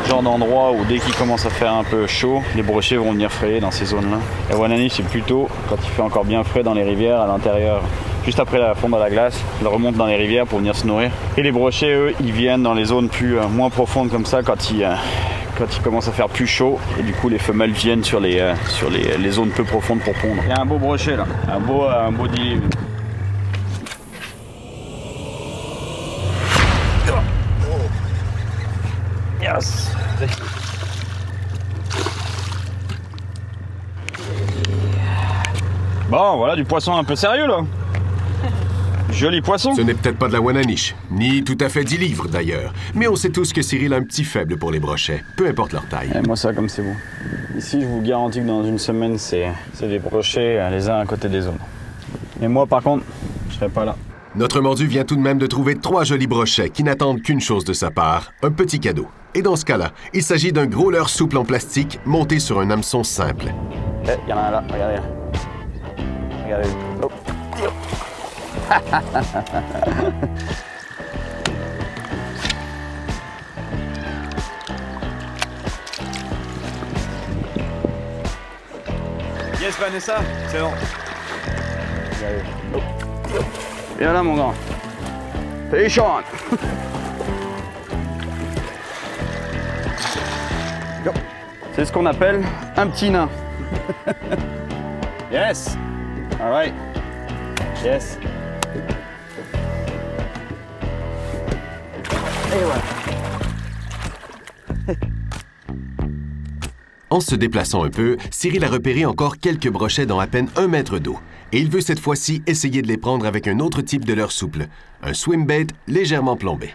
genre d'endroit où dès qu'il commence à faire un peu chaud, les brochets vont venir frayer dans ces zones-là. La Wananiche, c'est plutôt quand il fait encore bien frais dans les rivières à l'intérieur. Juste après la fonte à la glace, ils remontent dans les rivières pour venir se nourrir. Et les brochets, eux, ils viennent dans les zones moins profondes comme ça quand il commence à faire plus chaud. Et du coup, les femelles viennent sur les zones peu profondes pour pondre. Il y a un beau brochet là, un beau dilim. Yes. Bon, voilà du poisson un peu sérieux là. Joli poisson. Ce n'est peut-être pas de la Wananiche, ni tout à fait 10 livres d'ailleurs. Mais on sait tous que Cyril a un petit faible pour les brochets, peu importe leur taille. Et moi ça comme c'est bon. Ici je vous garantis que dans une semaine c'est des brochets les uns à côté des autres. Et moi par contre, je serai pas là. Notre mordu vient tout de même de trouver 3 jolis brochets qui n'attendent qu'une chose de sa part, un petit cadeau. Et dans ce cas-là, il s'agit d'un gros leurre souple en plastique monté sur un hameçon simple. Il y en a un là, regardez. Regardez. Oh. Yes Vanessa, c'est bon. Regardez. Oh. Viens là mon grand. Fais Sean. C'est ce qu'on appelle un petit nain. Yes. All right. Yes. Et voilà. En se déplaçant un peu, Cyril a repéré encore quelques brochets dans à peine 1 mètre d'eau. Et il veut cette fois-ci essayer de les prendre avec un autre type de leurre souple, un swimbait légèrement plombé.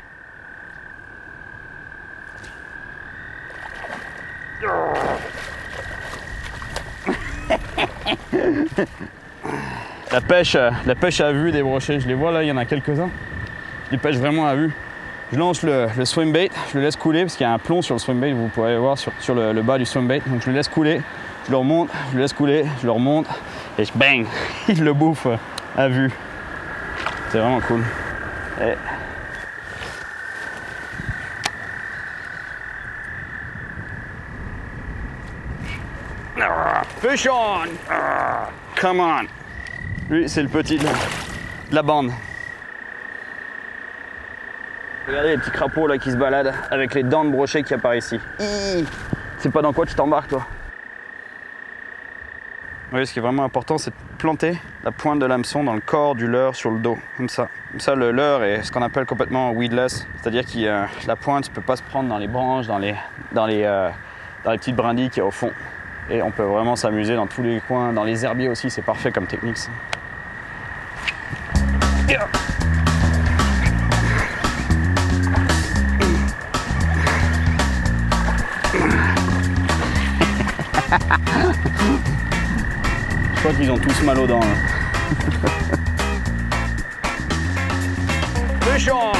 La pêche à vue des brochets, je les vois là, il y en a quelques-uns. Je les pêche vraiment à vue. Je lance le swimbait, je le laisse couler parce qu'il y a un plomb sur le swimbait, vous pourrez voir sur le bas du swimbait. Donc je le laisse couler, je le remonte, je le laisse couler, je le remonte et bang, il le bouffe à vue. C'est vraiment cool. Et... Fish on! Come on! Lui, c'est le petit de la bande. Regardez les petits crapauds là qui se baladent avec les dents de brochet qui apparaissent ici. C'est pas dans quoi tu t'embarques toi? Oui, ce qui est vraiment important, c'est de planter la pointe de l'hameçon dans le corps du leurre sur le dos, comme ça. Comme ça, le leurre est ce qu'on appelle complètement weedless, c'est-à-dire que la pointe ne peut pas se prendre dans les branches, dans les petites brindilles qu'il y a au fond. Et on peut vraiment s'amuser dans tous les coins, dans les herbiers aussi, c'est parfait comme technique. Ça. Yeah. Je crois qu'ils ont tous mal aux dents. Fish on!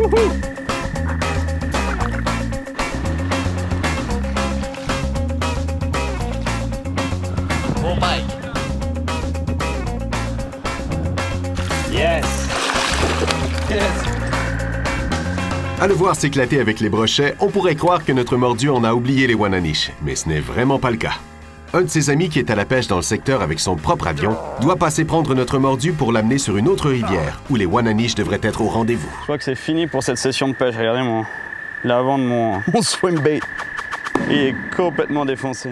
Wouhou! Bon bike! Yes! Yes! À le voir s'éclater avec les brochets, on pourrait croire que notre mordu en a oublié les Wananiche, mais ce n'est vraiment pas le cas. Un de ses amis qui est à la pêche dans le secteur avec son propre avion doit passer prendre notre mordu pour l'amener sur une autre rivière où les Wananiche devraient être au rendez-vous. Je crois que c'est fini pour cette session de pêche. Regardez l'avant de mon swimbait. Il est complètement défoncé.